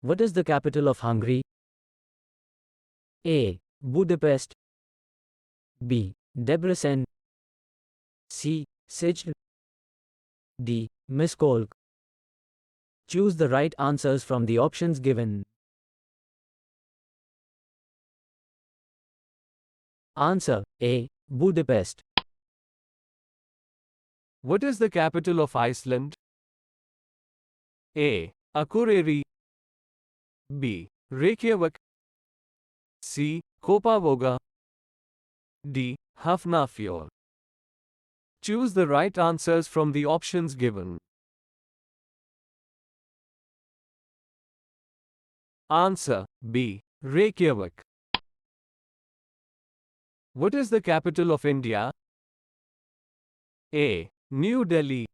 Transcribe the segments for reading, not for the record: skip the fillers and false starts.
What is the capital of Hungary? A. Budapest. B. Debrecen. C. Szeged. D. Miskolc. Choose the right answers from the options given. Answer A. Budapest. What is the capital of Iceland? A. Akureyri. B. Reykjavik. C. Kopavoga. D. Hafnarfjord. Choose the right answers from the options given. Answer B. Reykjavik. What is the capital of India? A. New Delhi.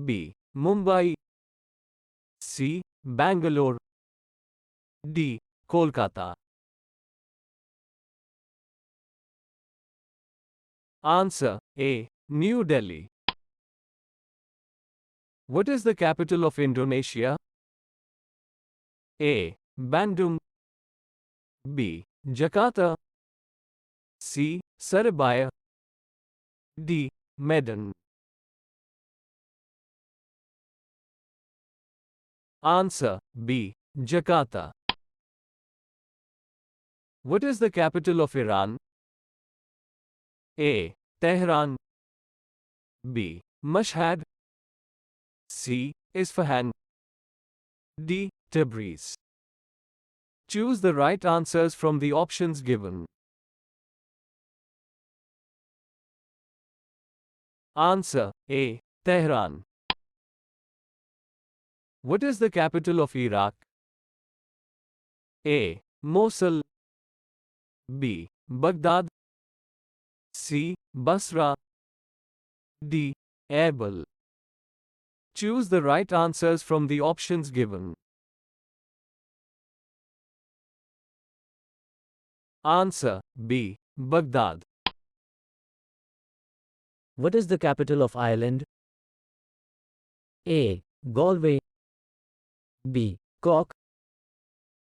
B. Mumbai. C. Bangalore. D. Kolkata. Answer A. New Delhi. What is the capital of Indonesia? A. Bandung. B. Jakarta. C. Surabaya. D. Medan. Answer B. Jakarta. What is the capital of Iran? A. Tehran. B. Mashhad. C. Isfahan. D. Tabriz. Choose the right answers from the options given. Answer A. Tehran. What is the capital of Iraq? A. Mosul. B. Baghdad. C. Basra. D. Erbil. Choose the right answers from the options given. Answer B. Baghdad. What is the capital of Ireland? A. Galway. B. Cork.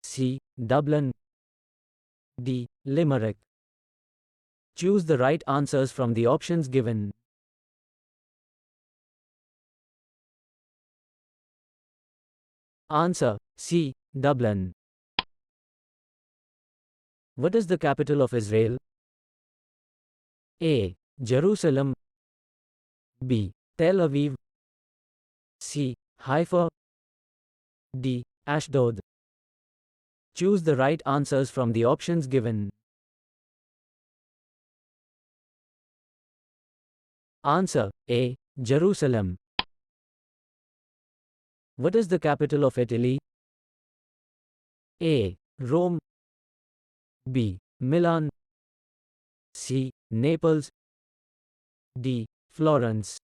C. Dublin. D. Limerick. Choose the right answers from the options given. Answer C. Dublin. What is the capital of Israel? A. Jerusalem. B. Tel Aviv. C. Haifa. D. Ashdod. Choose the right answers from the options given. Answer A. Jerusalem. What is the capital of Italy? A. Rome. B. Milan. C. Naples. D. Florence.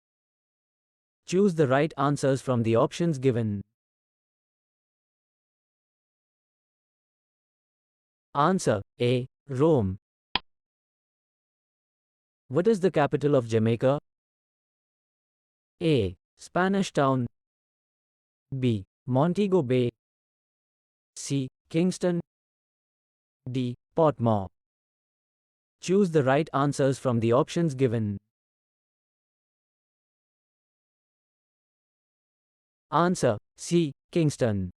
Choose the right answers from the options given. Answer A. Rome. What is the capital of Jamaica? A. Spanish Town. B. Montego Bay. C. Kingston. D. Portmore. Choose the right answers from the options given. Answer C. Kingston.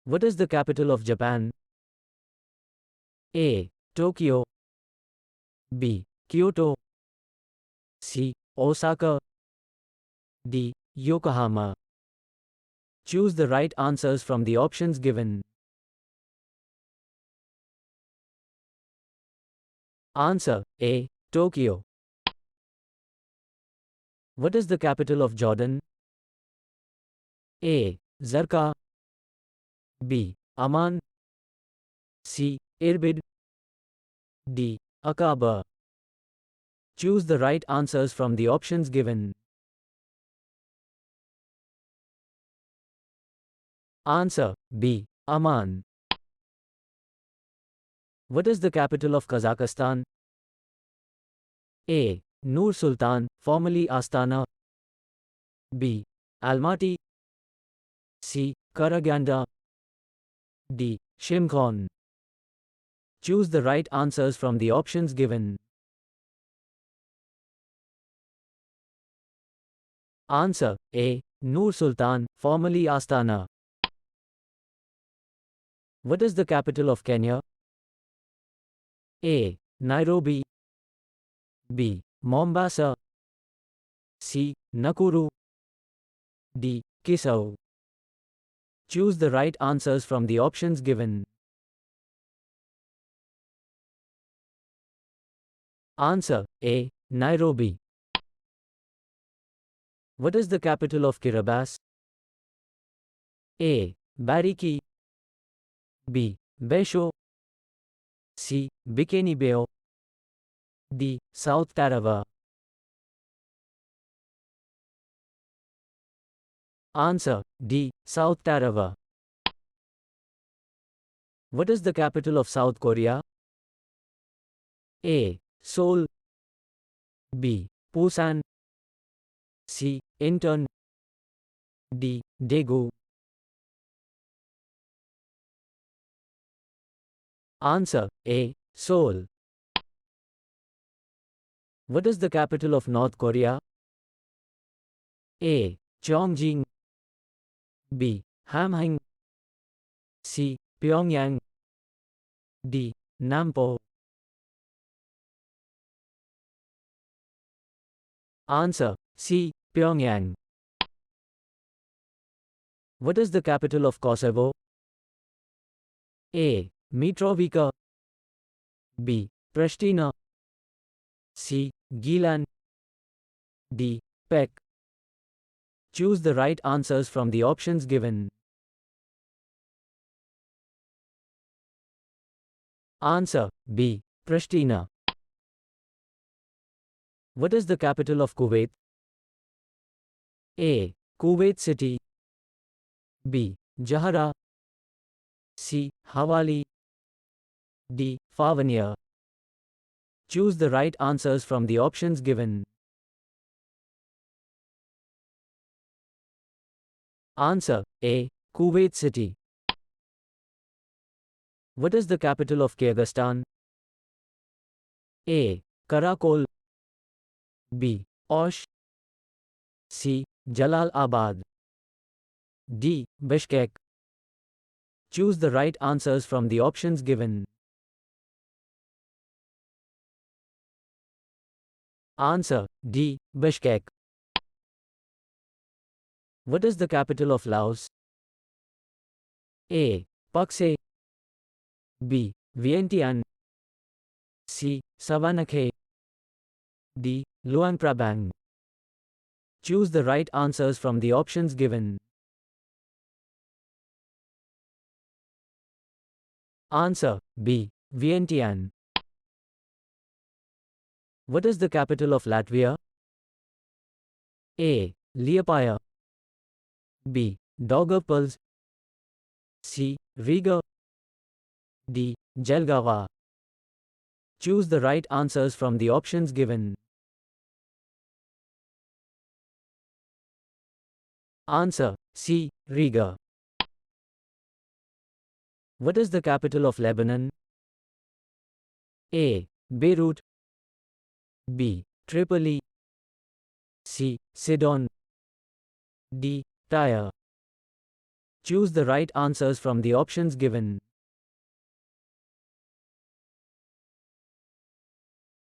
What is the capital of Japan? A. Tokyo. B. Kyoto. C. Osaka. D. Yokohama. Choose the right answers from the options given. Answer A. Tokyo. What is the capital of Jordan? A. Zarqa. B. Amman. C. Irbid. D. Aqaba. Choose the right answers from the options given. Answer B. Amman. What is the capital of Kazakhstan? A. Nur Sultan, formerly Astana. B. Almaty. C. Karaganda. D. Shimkhon. Choose the right answers from the options given. Answer A. Nur Sultan, formerly Astana. What is the capital of Kenya? A. Nairobi. B. Mombasa. C. Nakuru. D. Kisau. Choose the right answers from the options given. Answer A. Nairobi. What is the capital of Kiribati? A. Bariki. B. Besho. C. Bikini Bay. D. South Tarawa. Answer D. South Tarawa. What is the capital of South Korea? A. Seoul. B. Busan. C. Incheon. D. Daegu. Answer A. Seoul. What is the capital of North Korea? A. Cheongjin. B. Hamhung. C. Pyongyang. D. Nampo. Answer C. Pyongyang. What is the capital of Kosovo? A. Mitrovica. B. Pristina. C. Gilan. D. Pec. Choose the right answers from the options given. Answer B. Pristina. What is the capital of Kuwait? A. Kuwait City. B. Jahara. C. Hawali. D. Fawaniya. Choose the right answers from the options given. Answer A. Kuwait City. What is the capital of Kyrgyzstan? A. Karakol. B. Osh. C. Jalalabad. D. Bishkek. Choose the right answers from the options given. Answer D. Bishkek. What is the capital of Laos? A. Pakse. B. Vientiane. C. Savanakhe. D. Luang Prabang. Choose the right answers from the options given. Answer B. Vientiane. What is the capital of Latvia? A. Liepāja. B. Daugavpils. C. Riga. D. Jelgava. Choose the right answers from the options given. Answer C. Riga. What is the capital of Lebanon? A. Beirut. B. Tripoli. C. Sidon. D. Tyre. Choose the right answers from the options given.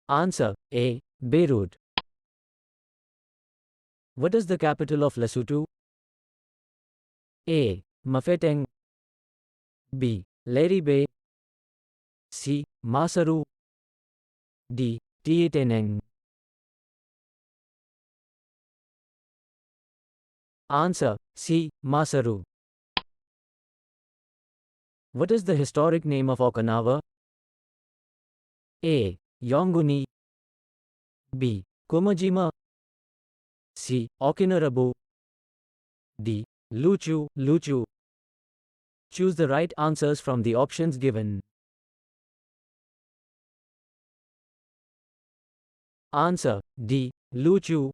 Answer A. Beirut. What is the capital of Lesotho? A. Mafeteng. B. Leribe. C. Maseru. D. Tieteneng. Answer C. Maseru. What is the historic name of Okinawa? A. Yonguni. B. Kumajima. C. Okinarabu. D. Luchu. Choose the right answers from the options given. Answer D. Luchu.